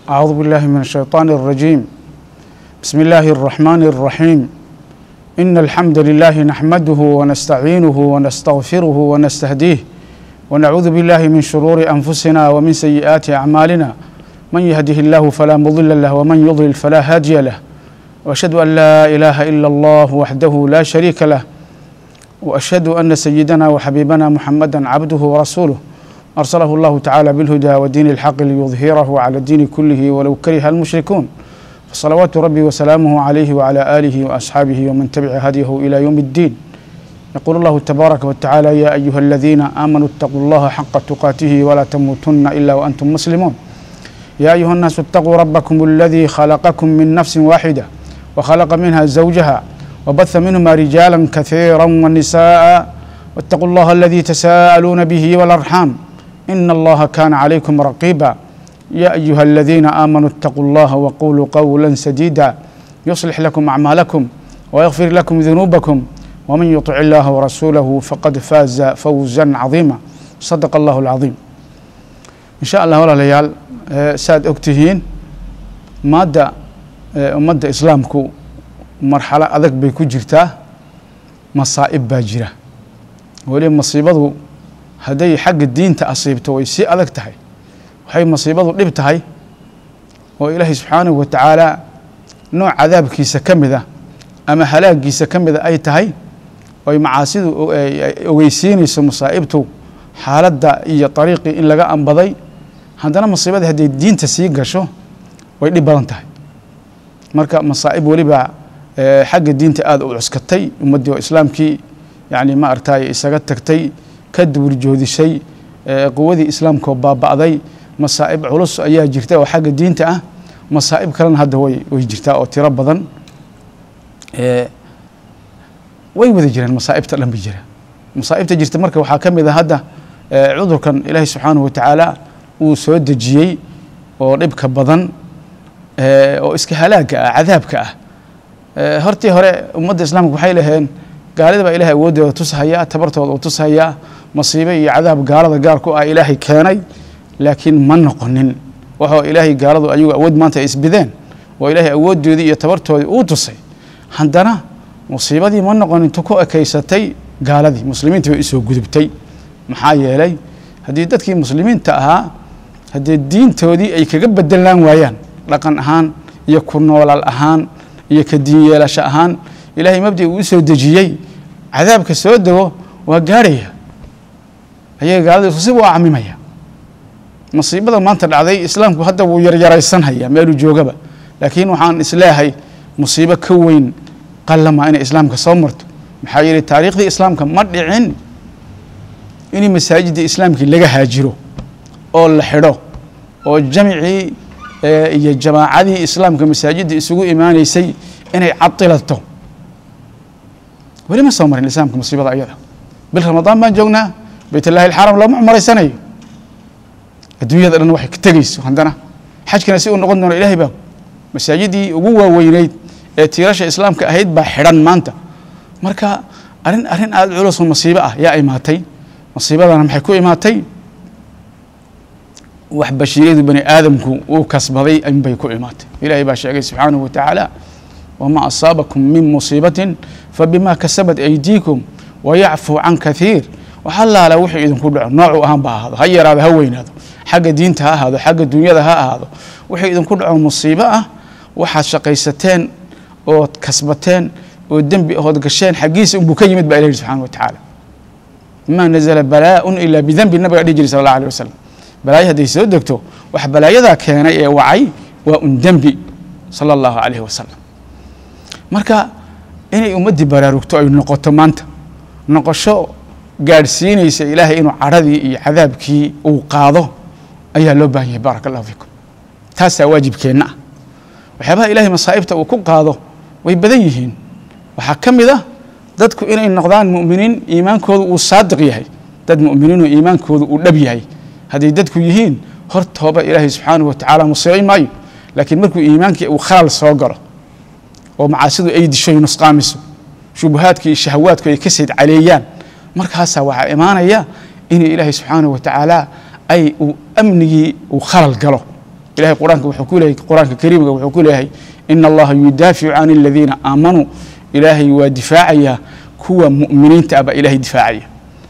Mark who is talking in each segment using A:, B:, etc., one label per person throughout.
A: أعوذ بالله من الشيطان الرجيم. بسم الله الرحمن الرحيم. إن الحمد لله نحمده ونستعينه ونستغفره ونستهديه ونعوذ بالله من شرور أنفسنا ومن سيئات أعمالنا، من يهده الله فلا مضل له ومن يضلل فلا هادي له، وأشهد أن لا إله إلا الله وحده لا شريك له، وأشهد أن سيدنا وحبيبنا محمدا عبده ورسوله أرسله الله تعالى بالهدى ودين الحق ليظهره على الدين كله ولو كره المشركون، فصلوات ربي وسلامه عليه وعلى آله وأصحابه ومن تبع هديه إلى يوم الدين. يقول الله تبارك وتعالى: يا أيها الذين آمنوا اتقوا الله حق تقاته ولا تموتن إلا وأنتم مسلمون. يا أيها الناس اتقوا ربكم الذي خلقكم من نفس واحدة وخلق منها زوجها وبث منهما رجالا كثيرا ونساء، واتقوا الله الذي تساءلون به والأرحام إن الله كان عليكم رقيبا. يا أيها الذين آمنوا اتقوا الله وقولوا قولا سديدا يصلح لكم أعمالكم ويغفر لكم ذنوبكم، ومن يطع الله ورسوله فقد فاز فوزا عظيما. صدق الله العظيم. إن شاء الله walaalayaal saad ogtihiin maada ummadda islaamku marxalo adag bay ku jirtaa, masaa'ib baa jira. weli masiibadu hadday xagga diinta asiibto way si adag tahay, waxay masiibadu dhib tahay oo ilaahay subxaanahu wa tacaala nooc cadaabkiisa ka mid ah ama halaagiisa ka mid ay tahay, oy macaasidu ogeysiinayso masaa'ibtu xaaladda iyo dariiqii in laga ambaday. haddana masiibada hadday diinta sii gasho way dhib badan tahay. marka masaa'ib weliba xagga diinta aad u cuskatay ummaddii oo islaamkii yani ma aragtay isaga tagtay, ka duurjoodisay, quwadii islaamkoo baaba'day. masaa'ib culus ayaa jirta oo xagga diinta ah, masaa'ib kalena hadda way jirtaa oo tiro badan. way wada jiraan masaa'ibta dhan ba jira. masaa'ibta jirta marka waxaa ka mid ah hadda cudurkan ilaahay subxaanahu wa tacaala uu soo dejiyey oo dhibka badan oo iska halaaga ah, cadaabka ah. hortii hore ummadda islaamka waxay laheen gaalida baa ilaahay awoodooda tushayaa, tabartooda uu tushayaa, masiibe iyo cadaab gaalada gaar ku ah ilaahay keenay, laakiin ma noqonin waxoo ilaahay gaaladu ayagu awood maanta ay isbideen oo ilaahay awooddoodii iyo tabartoodii uu tusay. haddana musiibadii ma noqonin tu ku ekaysatay gaaladii, muslimiintii bay usoo gudubtay. maxaa yeelay haddii dadkii muslimiinta ahaa haddii diintoodii ay kaga bedelaan waayaan dhaqan ahaan iyo ku noolaal ahaan iyo ka diin yeelasho ahaan, ilaahay mabdi uu soo dejiyey cadaabka soo dego waa gaaraya, ayaga gaalada si waa camimaya. masiibada maanta dhacday islaamku hadda wuu yaryaraysanhayaa meeluu joogaba, laakiin waxaan isleeyahay musiibo ka weyn qallama inay islaamka soo marto. maxaa yeelay taariikhdii islaamka ma dhicin in masaajidda islaamkii laga haajiro oo la xidho oo jamicii iyo jamaacadii islaamka masaajidda isugu imaanaysay inay cadilato. weli ma soo marin islaamka musiibada ayada. bil ramadaan baan joognaa, baytullaahi alxaram lama cumaraysanayo, adduunyada dhan waxay ka tegayso. haddana xajkana si uu noqon doono ilaahay baa. masaajidii ugu waaweyneyd ee tiirasha islaamka ahayd baa xidhan maanta. marka arrin aad culus oo masiibo ah yaa imaatay. masiibadana maxay ku imaatay? wax bashiiradu bani aadamku uu kasbaday inbay ku imaatay. ilaahay baa sheegay subxaanahu wa tacaala: wamaa asaabakum min musiibatin fabima kasabat aydiikum wayacfuu can kathiir. waxa laala wixii idinku dhaco noocuu ahaan ba ahaado, ha yaraado ha weynaado, xagga diinta ha ahaado, xagga dunyada ha ahaado, wixii idinku dhaco musiibo ah waxaad shaqaysateen ood kasbateen oo dembi ahood gasheen xaggiisa unbuu ka yimid baa ilahi subxaanahu wa tacaala. ma nazala balaaun ilaa bidanbi, nabiga dhihi jiray sala allah alih wasalam. balaayo hadday soo degto wax balaayadaa keenay ee wacay waa un dembi, sala allahu calayhi wasalam. marka inay ummaddii baraarugto ay noqoto maanta noqosho gaadhsiinaysa ilaahay inuu cadhadii iyo cadaabkii uu qaado ayaa loo baahan yahay. baaraka allahu fiikum. taasaa waajibkeenna ah. waxyaabaha ilaahay masaa'ibta uu ku qaado way badan yihiin. waxaa ka mid ah dadku inay noqdaan mu'miniin iimaankoodu uu saadiq yahay, dad mu'miniinoo iimaankoodu uu dhab yahay. hadday dadku yihiin hortooba ilaahay subxaanahu wa tacaala musiibay maayo, laakiin markuu iimaankii uu khalal soo galo oo macaasidu ay disho nusqaamiso, shubahaadka iyo shahawaadku ay ka sayd caleeyaan, markaasaa waxaa imaanaya inuu ilaahay subxaanahu wa tacaala ay uu amnigii uu khalal galo. إلهي قرآنك وحكوله قرآنك كريم وحكوله إن الله يدافع عن الذين آمنوا إلهي ودفاعية كوا مؤمنين تأبى إلهي دفاعية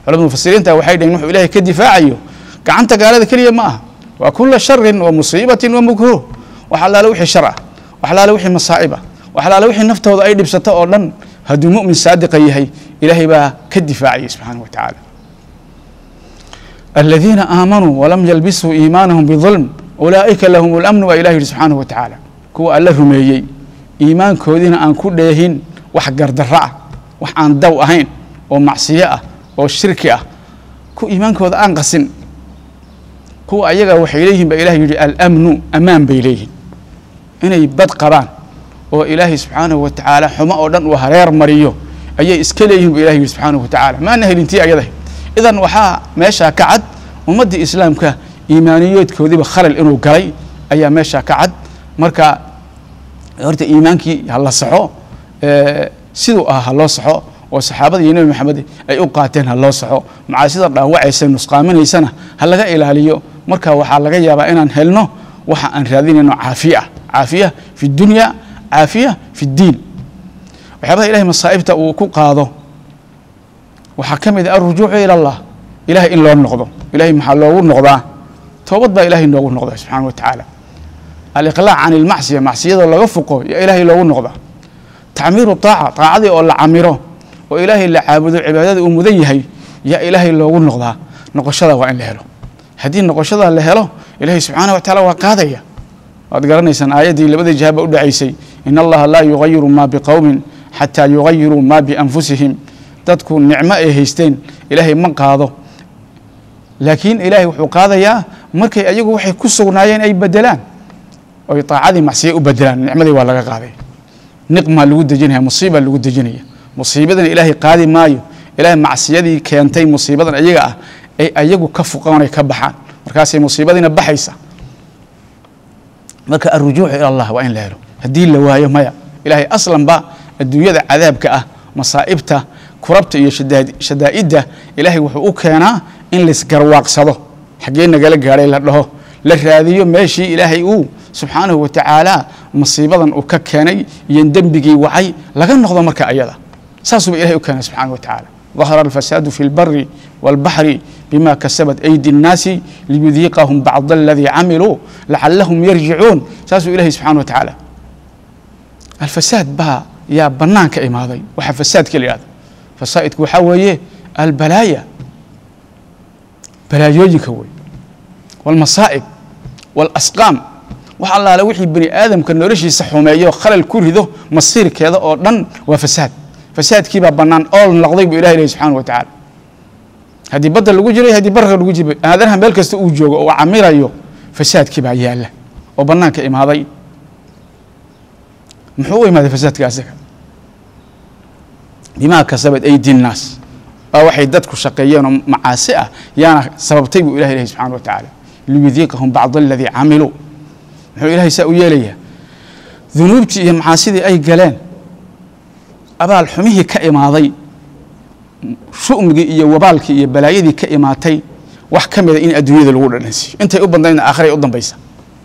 A: علماء المفسرين توحيد إنه إلهي كدفاعيه كعنت قال هذا كلية معه وكل شر ومصيبة ومكروه وحلال وحي شرع وحلال وحي مصائبة وحلال وحي نفته وضعي بسطاء أولاً هدو مؤمن صادق يهي إلهي بقى كدفاعي سبحانه وتعالى الذين آمنوا ولم يلبسوا إيمانهم بظلم أولئك لهم الأمن وإلهي سبحانه وتعالى كو الله رميي إيمان كودين أن كل يهين وحقر درعة وحان دو أهين ومعصية وشركة كو إيمان كود أنقسن كو أيغا وحيليهم بإلهي الأمن أمان بإليهم إنه يبد قبان وإلهي سبحانه وتعالى حماء ودن وهرير مريو أي إسكاليهم بإلهي سبحانه وتعالى ما أنه الانتياء يده إذن وحا ماشا كعد ومد إسلام كإيمانيات كوذيب خلل إنه قري أي ماشا كعد مركا هرت إيمانك هلا صحو سيدو هلا صحو وصحابة النبي محمد أي أوقاتين هلا صحو مع سيد الله وعي سنة نسقامين سنة هلا إلى اليوم مركا وحا لقى يابا إن هلنو وحا أن راذين إنه عافية في الدنيا عافية في الدين وحبا إلهي مصائبته وكو قاضو وحكم إذا الرجوع إلى الله إلهي إن لو النقضو إلهي محلو النقضة توبت با إلهي إنه النقضة سبحانه وتعالى الإقلاع عن المعصية معصية الله يفقه يا إلهي لو النقضة تعمير الطاعة طاعة ولا عميره وإلهي اللي عابد العبادات ومذيهي يا إلهي لو النقضة نقشده وإن لهله هذه النقشده اللي هله إلهي سبحانه وتعالى وقاضيه وأتقرنيسان آياتي اللي بدي جهاب أدعيسي إن الله لا يغير ما بقوم حتى يغيروا ما بأنفسهم تذكر نعمة هيستين إلهي من قاضه لكن إلهي وحقاضه يا مركي أيقو وحي كسرنايين أي بدلان ويطاعدي معصية بدلان نعمة ولا قاضي نقمة اللي ود جنها مصيبة اللي ود جنها مصيبة إلهي قاضي مايو إلهي معصية دي كيانتين مصيبة أيقو كفو قواني كبحان مركاسي مصيبة دي نبحيسة marka الرجوع إلى الله وإن لا يرو هدي اللي وهاي مايا إلهي أصلاً با الدنيا عذابك مصائبته كربت إيه شدائده إلهي وحقوق هنا إن لسكرواق صده حقينا قال قاري له للراديو ماشي إلهي سبحانه وتعالى مصيبة وككاني يندم بقي وعي لغن نقضى مركا أيضا ساسو إلهي وكان سبحانه وتعالى ظهر الفساد في البر والبحر بما كسبت أيدي الناس ليذيقهم بعض الذي عملوا لعلهم يرجعون ساسو إلهي سبحانه وتعالى الفساد بها يا بنانك إماضي وحفساد كل هذا فصائد وحويه البلايا بلايوجي كوي والمصائب والأسقام وحلا لو وحي بني آدم كان نورشي صحومية وخلل كل ذو مصير كذا أردن وفساد فساد كيبا بنان أول نقضي بإلهي سبحانه وتعالى هذه بدل الوجري هذه برغ الوجري هذا هم بالكست وجوج وعمير أيوه فساد كيبا ياله وبنانك إماضي محوي ماذا فساد كاسك بما كسبت أيدي الناس أو حيدتك شقيين معاسئة يعني سببتي بإلهي سبحانه وتعالى ليذيقهم بعض الذي عملوا إلهي سأوي ليه ذنوبتي معاسدي أي قلان أبا الحميه كإماضي شؤمك إيا وبالك إيا بلايدي كإماتي وحكم إن أدوية الأولى نسي أنت أبن دين آخر أبن بيسا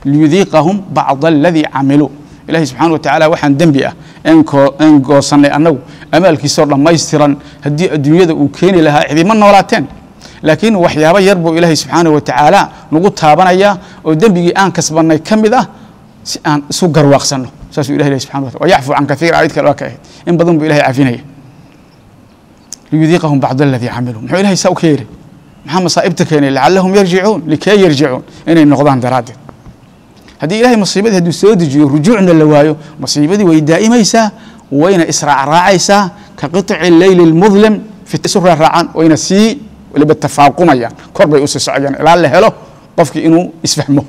A: ليذيقهم بعض الذي عملوا إلهي سبحانه وتعالى وحن دنبئة إنكو صنع أنه أمالك صار لما يسترن هدي أدوية وكين لها عظيما ولاتين لكن وحيابا يربو إلهي سبحانه وتعالى نقول تابنا إياه ودنبئي آن كسبنا كم ذا سوقر واقصنه ساسو إلهي سبحانه وتعالى ويعفو عن كثير عيدك الواقع إن بضم بإلهي عافينيه ليذيقهم بعض الذي عملوا محو إلهي ساو كيري محمد صائبتك يعني لعلهم يرجعون لكي يرجعون إن النقضان درادة هذه إلهي مصيبة هدو سودجي رجوعنا اللوايو مصيبة ويدائما يسا وين إسراع راعيسا كقطع الليل المظلم في التسرع الرعان وين سي اللي بالتفاقم يعني كرب يؤسس يعني لعله له قفك إنه يسفهمه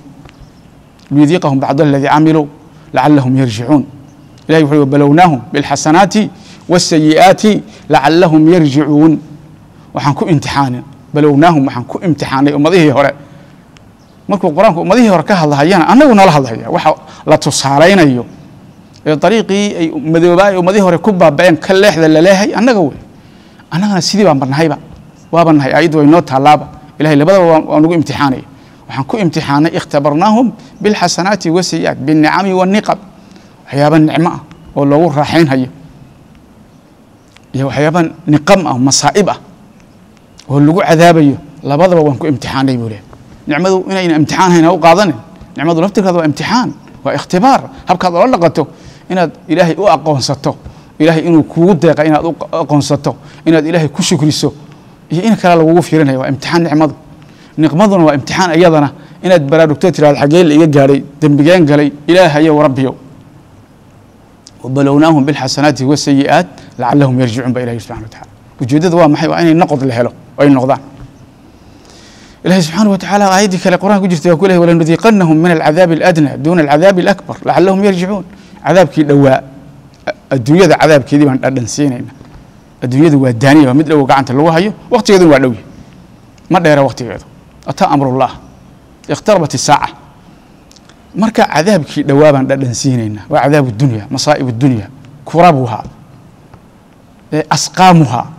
A: ليذيقهم بعض الذي عملوا لعلهم يرجعون إلهي يقول بلوناهم بالحسنات والسيئات لعلهم يرجعون وحنكو امتحان بلوناهم وحنكو امتحان أمضيه هراء مركو القرآن أمضيه هراء كهالله يعني أنا ونالله هذا وح لا تصارين أيوه طريقي مذوباي أمضيه هراء كوبا بين كل لحظة للاهي أنا قوي أنا سيدي بامبرناهي بقى وابناهي أيد وينوت هلابا إلهي لبدا ونقول امتحاني وحنكو امتحانا اختبرناهم بالحسنات والسيئات بالنعم والنقم وحيابا النعمة والله راحين هي وحيابا نقم أو مصائبة واللقوا عذابيه لبضرب وانكو امتحان يقوله نعمدو إن امتحان هنا وقاضن نعمدو نفتك هذا امتحان واختبار هبك هذا ولا لقته إن إلهي أقونسته إلهي إنه كودق إن أقونسته إن إلهي كشكريسه إن كلا لو فيرنا هو امتحان نقمضنا وامتحان أيضنا إن برادكتور على الحاجة اللي يجاري دنبجان قالي إلهي وربي وبلوناهم بالحسنات والسيئات لعلهم يرجعون بإلهي سبحانه وتعالى وجودد ومحي وأين النقض له وأين النقضان إلهي سبحانه وتعالى آياتك القرآن كجرت وكله ولنذيقنهم من العذاب الأدنى دون العذاب الأكبر لعلهم يرجعون عذاب كي دواء الدنيا ذا عذاب كذي من أدنسينين الدنيا ذا والدانية ومثل وقعنت اللي وهايو وقت يذو وعلوي ما داير وقت يذو أتى أمر الله اقتربت الساعة مركا عذاب كي دواء من أدنسينين وعذاب الدنيا مصائب الدنيا كربها أسقامها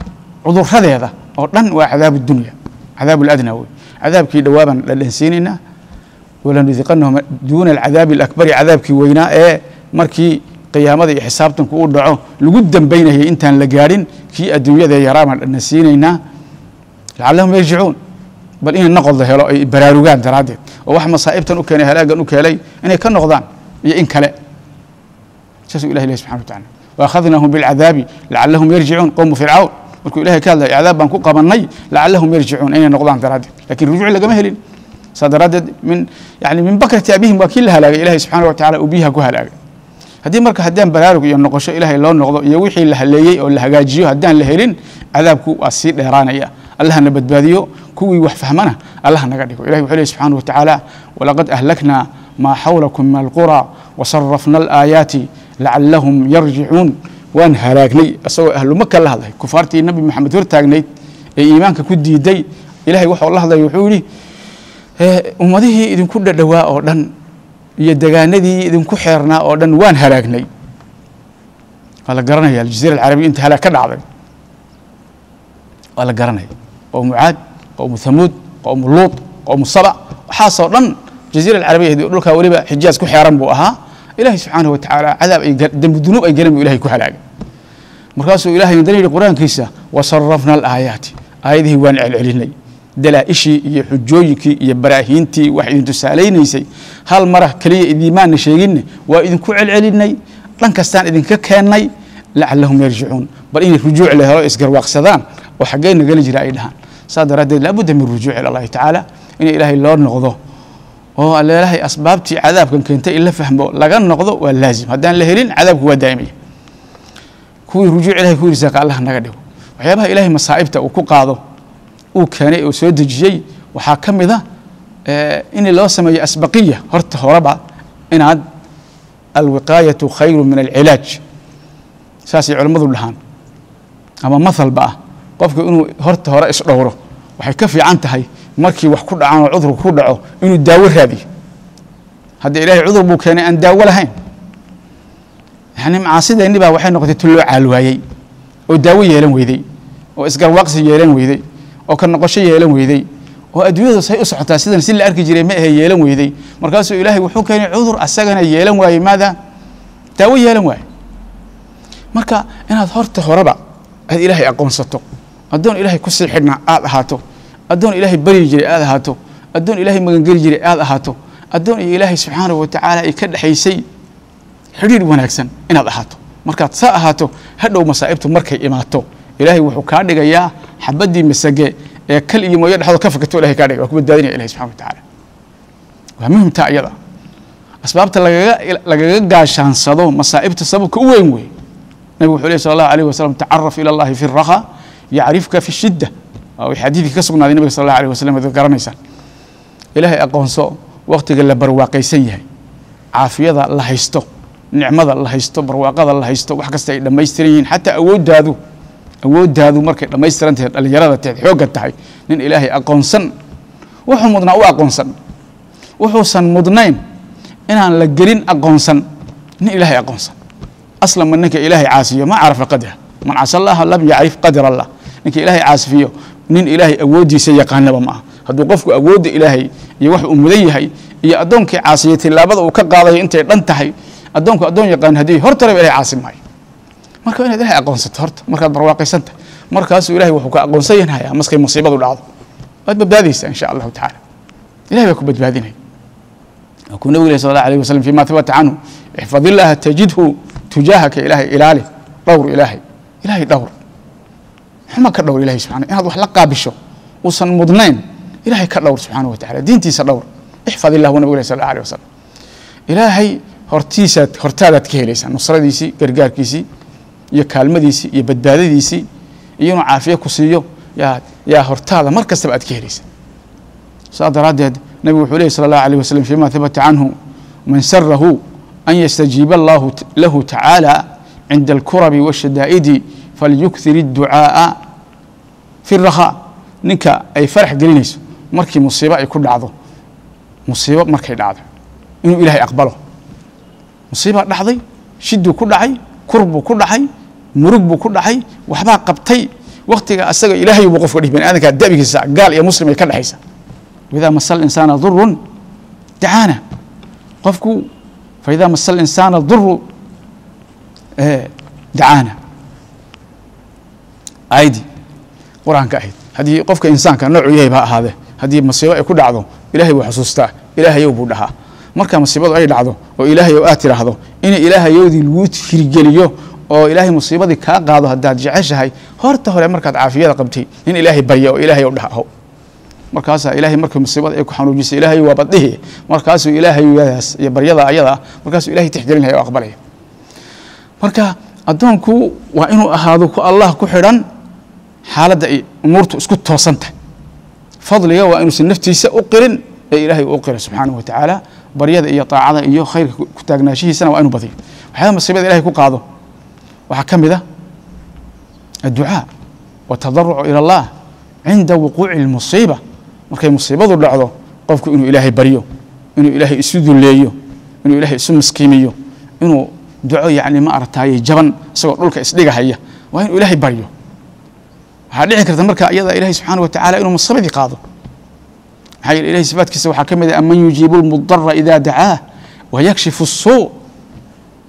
A: عذر هذا أردن وعذاب الدنيا عذاب الأدنى عذاب كي دواء من أدنسينين ولنذيقنهم دون العذاب الأكبر عذاب كي ويناء مركي قيامة حسابتن كو دعو لقدم بينه انتان لقارين كي الدنيا ذا يرام النسينينا لعلهم يرجعون بل إن النقض ذا براروغان درادت وواح مصائبتن أكيني هلاقا أكيلي إنه كان نقضان إن كلا سأسو إلهي سبحانه وتعالى وأخذناهم بالعذاب لعلهم يرجعون قوم فرعون وكو إلهي كذا عذاب بانكو قبني لعلهم يرجعون إن نقضان درادت لكن رجوع لقى مهلين صدردد من يعني من بكرة أبيهم وكلها لاقى إلهي سبحانه وتعالى أبيها كوها لاقى هدي مركا هدان بلاروك iyo noqosho ilaahay loo noqdo iyo wixii la haleeyay oo la hagaajiyo hadaan la helin cadaabku waa si dheeraanaya Allah na badbaadiyo kuwii wax fahmana Allah naga dhigo ilaahay wuxuu leeyahay subhanahu wa ta'ala walaqad ahlakna ma hawlakum min alqura wa sarrafna alayati la'allahum yarji'un wan halaagni asoo ahlu makka la hadlay kufaartii nabi maxamed hor taagnayd ee iimaanka ku diiday ilaahay wuxuu la hadlay wuxuu yiri ummadihii idinku dhadhawaa oo dhan iyo deegaanadii idinku xeernaa oo dhan waan halaagnay wala garanaya aljazeera alcarabiya inta halaag ka dhacday wala garanaya oo mucaad oo thamud oo luut oo saba waxa soo dhan jazeera alcarabiya dhulka waliba xijaaz ku xeeran buu ahaa ilaahay subhanahu wa ta'ala cadaab ay dambi dunuub ay galeen ilaahay ku halaagay markaasuu ilaahay dalilay quraankiisa wasarrafna alaayati aayadihi waan celcelinay دلائشي iyo xujooyinkii iyo baraahiintii wax idin tusaaleynaysay hal mar kaliya idiimaan sheeginay waa idin ku celcelinay dhan kastaan idin ka keenay la'allahum yarji'un bal in rujuuc la helo isgarwaaqsadaan oo xageena gali jira ay dhahan saadaradeed la budda min rujuuc ila Allah ta'ala in ilaahay loo noqdo oo ilaahay asbaabtii cadaabkan keentay ila fahmo laga noqdo waa laazim hadaan la helin cadaabku waa daa'imi kuwi rujuuc ilaahay ku risaqa Allah naga dhigo waxyaabaha ilaahay masaa'ibta uu ku qaado وكان يسود الجي وحاكم ذا إن الله سمي أسبقية هرت هربا إن عاد الوقاية خير من العلاج ساسي علماء الهان أما مثل بقى قفك إنه هرت هرأس دوره وحيكفي عن تهي مركي وحكود عن عذر كودعه إنه الداور هذه هذا إلهي عذر بو كان أن داولها هين يعني مع سيدة إني بقى وحين نقطة تلو علوهي وداوي يلن ويدي وإسقر وقسي يلن ويدي oo kan noqosho yeelan weeday oo adduunyada say u socotaa sidan si la arki jiray ma ahay yeelan weeday markaas ilaahay wuxuu keenay cudur asagana yeelan waayay maada daawo yeelan waayay marka inaad horta horaba aad ilaahay aqoonsato adoon ilaahay ku sii xidhnaa aad ahaato adoon ilaahay bari jiray aad ahaato adoon ilaahay magan gali jiray aad ahaato adoon ilaahay subhanahu wa ta'ala ay ka dhaxaysay xiriir wanaagsan inaad ahaato markaad saa ahaato hadhow masaa'ibtu markay imaato ilaahay wuxuu ka dhigayaa حبدي مسجى كل يوم يدحض كفك تقول هيك عليك وكبد دادني إلهي سبحانه وتعالى ومهم تأيضا أسباب لقى عشان صدو مصائب تصبك وين وين نبي صلى الله عليه وسلم تعرف إلى الله في الرخاء يعرفك في الشدة أو حديث كسبنا النبي صلى الله عليه وسلم ذكرنا إنسان إلهي أقون صو وقت قال برواقي سيه عافية الله يستو نعمة الله يستو برواقة الله يستو وحكست لما يسترين حتى أود هذا awood daadu markay dhameystirantay dhalinyarada teed xoog tahay nin ilaahay aqoonsan wuxuu mudnaa u aqoonsan wuxuu san mudnayn inaan la gelin aqoonsan nin ilaahay aqoonsan aslan manka ilaahay caasiyo ma arafa qadra man asallaha lam ya'rif qadra Allah ninka ilaahay caasiyo nin ilaahay awoodiisa yaqaanaba ma hadduu qofku awoodda ilaahay iyo wax uu mudan yahay iyo addoonkii caasiyay tilaabada uu ka qaadayo intay dhan tahay addoonku addoon yaqaan haddii hortaraba ilahay caasi maayo marka inaad ilahay aqoonsato horta markaad barwaaqaysan tahay markaasuu ilahay wuxuu ka aqoonsan yahay maskay musiibadu dhacdo waad badbaadaysaa insha allahu tacaala ilahay baa ku badbaadinaya وكون نبي صلى الله عليه وسلم فيما ثبت عنه احفظ الله تجده تجاهك إلهي إلهي دور إلهي دور حما كدور إلهي سبحانه هذا وحلقا بشو وصن مضنين إلهي كدور سبحانه وتعالى دينتي سدور احفظ الله ونبي صلى الله عليه وسلم إلهي هرتادت كهليسا نصر ديسي قرقار كيسي يا كالمة ديسي يا بدبادة ديسي ينو عافية كسيو يا هرتادة مركز تبعت كهليسا صادر ردد نبي حليه صلى الله عليه وسلم فيما ثبت عنه من سره أن يستجيب الله له تعالى عند الكرب والشدائد فليكثر الدعاء في الرخاء نكا أي فرح قلينيس مركي مصيبة يكون لعضه مصيبة مركي لعضه إنه إلهي أقبله مصيبة لحظي شده كل حي كربه كل حي مرقبه كل حي وحبا قبطي وقت أستغى إلهي وقف قريب من أنا كدابك الساعة قال يا مسلم يكل حيسا وإذا مس الإنسان ضر دعانا قفكو فإذا مس الإنسان الضر دعانا عادي قرآن كأيد هذه قفك إنسان كان نوع يهيبها هذا هذه مصيبة يكون عضو إلهي وحسوسته إلهي يوبودها مركا مصيبة أي عضو وإلهي يؤثر هذا إن إلهي يودي الوت في رجاليه أو إلهي مصيبة ذي كقاضو هداد جعش هاي هرته ولا مركا عافية قبتي إن إلهي بريء وإلهي يودها هو markaasa ilaahay markuu musiibada ay ku xanuujisay ilaahay waa badhihi markaasuu ilaahay iyo baryada ayada markaasuu ilaahay tixgelinayo oo aqbalaya marka adoonku waa inuu ahaado ku Allah ku xidhan xaaladda ay umurtu isku toosantay fadliga waa inuu naftiisa u qirin ee ilaahay u qiro subhanahu wa ta'ala baryada iyo taacada iyo khayrka ku taagnaashihiisana waa inuu badiyo waxa musiibada ilaahay ku qaado waxa kamida الدعاء والتضرع إلى الله عند وقوع المصيبة markay musiibadu dhacdo qofku inuu ilaahay bariyo inuu ilaahay isu duleeyo inuu ilaahay isu miskiimiyo inuu duco yaani ma artay jaban isagoo dhulka isdhigahaya waa inuu ilaahay bariyo waxa dhici karta marka ayada ilaahay subhanahu wa ta'ala inuu musiibadii qaado maxay ilaahay sifaadkiisa waxa kamid ah man yujibul mudarra idha da'aa wa yakshifu as-suu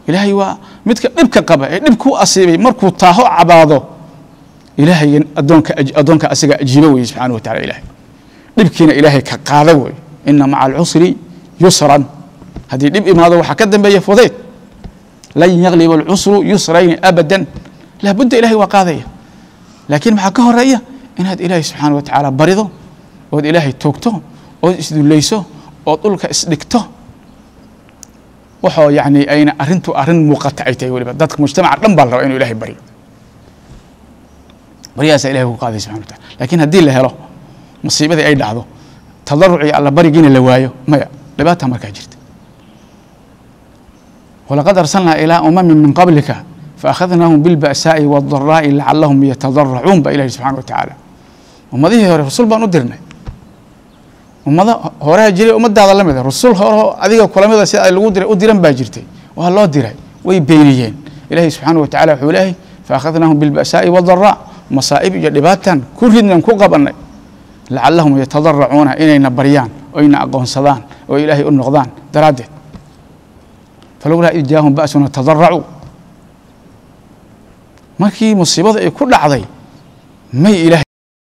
A: ilaahay waa midka dhibka qaba ee dhibku asiibay markuu taaho cabaado ilaahay adoonka asiga ajiibo way subhanahu wa ta'ala ilaahay dhibkiina ilaahay ka qaada way inna ma'a al-usri yusran hadii dhib imaado waxa ka dambeeya fudeed lan yaghlibu al-usru yusrayn abadan la budda ilaahay waa qaadaya laakiin waxa ka horeeya inaad ilaahay subhanahu wa ta'ala barido oo ilaahay toogto oo isduleyso oo dhulka isdhigto waxa yaani ayna arintu arin muuqata ay tahay waliba dadka mujtamaca dhan baa la rabaa inuu ilaahay bariyo bariyaasa ilaahay ku qaaday subhanahu wa ta'ala laakiin hadii la helo مصيبة أي لحظة تضرعي على بريقين اللوايو ما لباتها ما كاجرت ولقد أرسلنا إلى من قبلك فأخذناهم بالبأساء والضراء لعلهم يتضرعون بإله سبحانه وتعالى وما ذي هو الرسول بنودرنا وما ذا هو راجل وما ذا ظلم ذا الرسول هو أذيك كلام ذا سيد الودر ودرن باجرتي وهالله دري ويبينيين إله سبحانه وتعالى حوله فأخذناهم بالبأساء والضراء مصائب جلباتا كلنا كقبلنا لعلهم يتضرعون إلينا بريان وإن أقون صدان وإلهي النقضان درادة فلولا إذ جاءهم بأسنا تضرعوا ما كي مصيبة كل عضي ما إلهي